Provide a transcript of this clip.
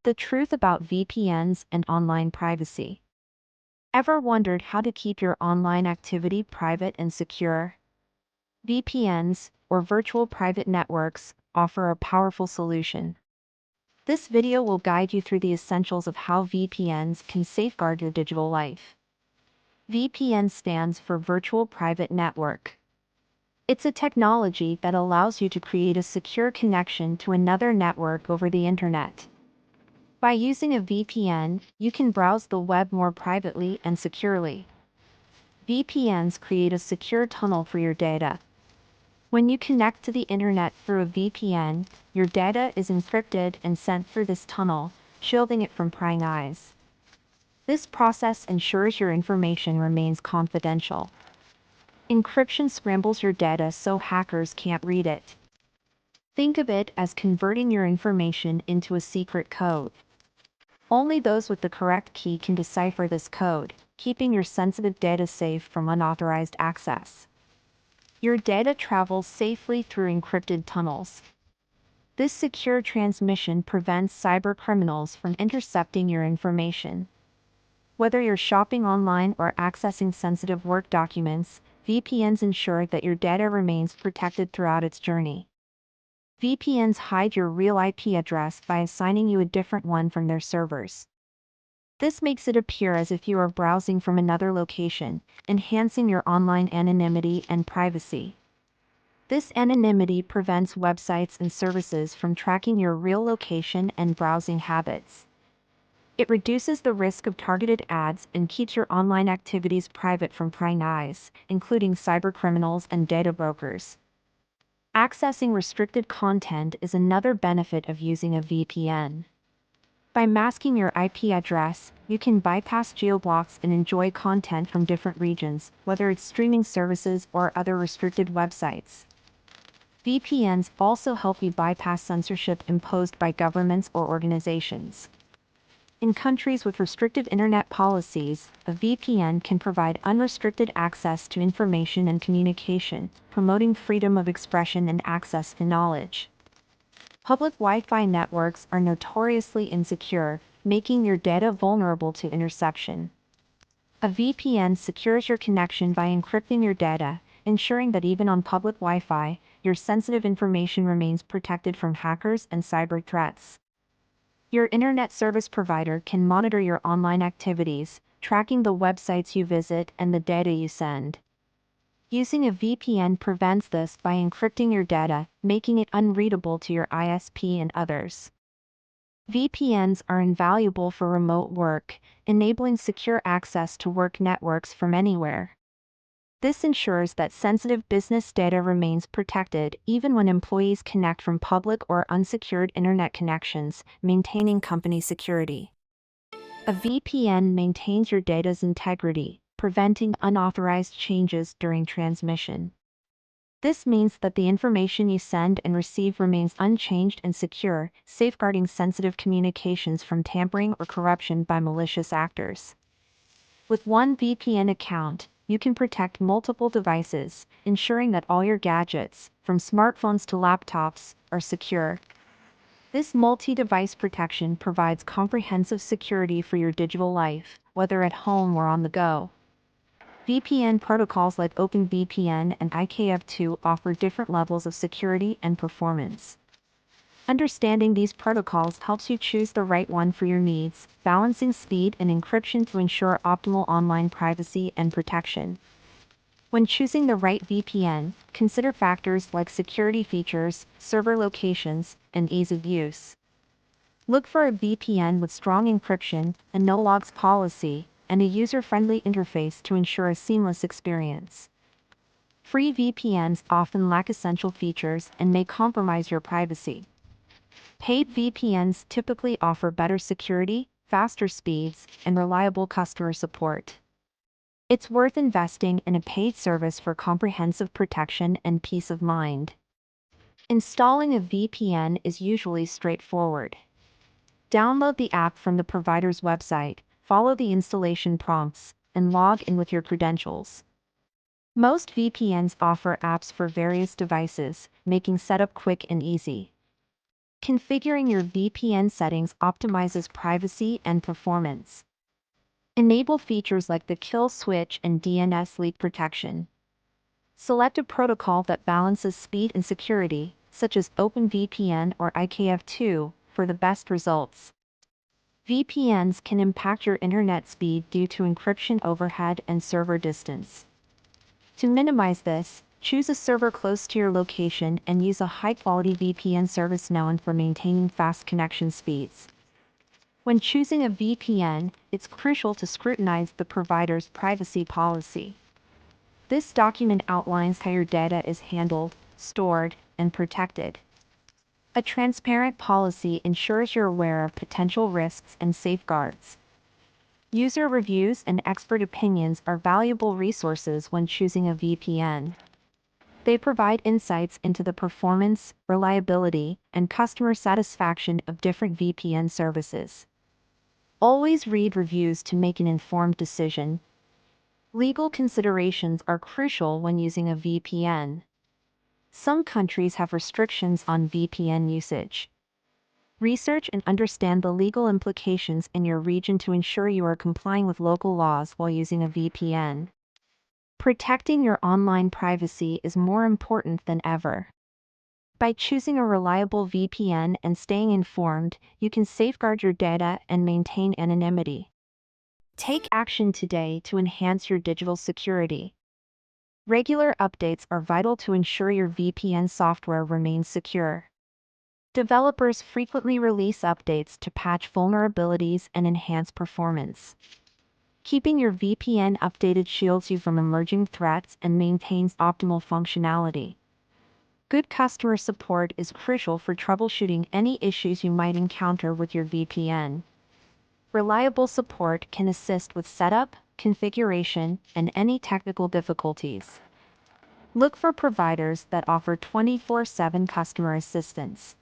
The truth about VPNs and online privacy. Ever wondered how to keep your online activity private and secure? VPNs, or virtual private networks, offer a powerful solution. This video will guide you through the essentials of how VPNs can safeguard your digital life. VPN stands for Virtual Private Network. It's a technology that allows you to create a secure connection to another network over the internet. By using a VPN, you can browse the web more privately and securely. VPNs create a secure tunnel for your data. When you connect to the internet through a VPN, your data is encrypted and sent through this tunnel, shielding it from prying eyes. This process ensures your information remains confidential. Encryption scrambles your data so hackers can't read it. Think of it as converting your information into a secret code. Only those with the correct key can decipher this code, keeping your sensitive data safe from unauthorized access. Your data travels safely through encrypted tunnels. This secure transmission prevents cybercriminals from intercepting your information. Whether you're shopping online or accessing sensitive work documents, VPNs ensure that your data remains protected throughout its journey. VPNs hide your real IP address by assigning you a different one from their servers. This makes it appear as if you are browsing from another location, enhancing your online anonymity and privacy. This anonymity prevents websites and services from tracking your real location and browsing habits. It reduces the risk of targeted ads and keeps your online activities private from prying eyes, including cybercriminals and data brokers. Accessing restricted content is another benefit of using a VPN. By masking your IP address, you can bypass geoblocks and enjoy content from different regions, whether it's streaming services or other restricted websites. VPNs also help you bypass censorship imposed by governments or organizations. In countries with restrictive internet policies, a VPN can provide unrestricted access to information and communication, promoting freedom of expression and access to knowledge. Public Wi-Fi networks are notoriously insecure, making your data vulnerable to interception. A VPN secures your connection by encrypting your data, ensuring that even on public Wi-Fi, your sensitive information remains protected from hackers and cyber threats. Your internet service provider can monitor your online activities, tracking the websites you visit and the data you send. Using a VPN prevents this by encrypting your data, making it unreadable to your ISP and others. VPNs are invaluable for remote work, enabling secure access to work networks from anywhere. This ensures that sensitive business data remains protected even when employees connect from public or unsecured internet connections, maintaining company security. A VPN maintains your data's integrity, preventing unauthorized changes during transmission. This means that the information you send and receive remains unchanged and secure, safeguarding sensitive communications from tampering or corruption by malicious actors. With one VPN account, you can protect multiple devices, ensuring that all your gadgets, from smartphones to laptops, are secure. This multi-device protection provides comprehensive security for your digital life, whether at home or on the go. VPN protocols like OpenVPN and IKF2 offer different levels of security and performance. Understanding these protocols helps you choose the right one for your needs, balancing speed and encryption to ensure optimal online privacy and protection. When choosing the right VPN, consider factors like security features, server locations, and ease of use. Look for a VPN with strong encryption, a no-logs policy, and a user-friendly interface to ensure a seamless experience. Free VPNs often lack essential features and may compromise your privacy. Paid VPNs typically offer better security, faster speeds, and reliable customer support. It's worth investing in a paid service for comprehensive protection and peace of mind. Installing a VPN is usually straightforward. Download the app from the provider's website, follow the installation prompts, and log in with your credentials. Most VPNs offer apps for various devices, making setup quick and easy. Configuring your VPN settings optimizes privacy and performance. Enable features like the kill switch and DNS leak protection. Select a protocol that balances speed and security, such as OpenVPN or IKF2, for the best results. VPNs can impact your internet speed due to encryption overhead and server distance. To minimize this, choose a server close to your location and use a high-quality VPN service known for maintaining fast connection speeds. When choosing a VPN, it's crucial to scrutinize the provider's privacy policy. This document outlines how your data is handled, stored, and protected. A transparent policy ensures you're aware of potential risks and safeguards. User reviews and expert opinions are valuable resources when choosing a VPN. They provide insights into the performance, reliability, and customer satisfaction of different VPN services. Always read reviews to make an informed decision. Legal considerations are crucial when using a VPN. Some countries have restrictions on VPN usage. Research and understand the legal implications in your region to ensure you are complying with local laws while using a VPN. Protecting your online privacy is more important than ever. By choosing a reliable VPN and staying informed, you can safeguard your data and maintain anonymity. Take action today to enhance your digital security. Regular updates are vital to ensure your VPN software remains secure. Developers frequently release updates to patch vulnerabilities and enhance performance. Keeping your VPN updated shields you from emerging threats and maintains optimal functionality. Good customer support is crucial for troubleshooting any issues you might encounter with your VPN. Reliable support can assist with setup, configuration, and any technical difficulties. Look for providers that offer 24/7 customer assistance.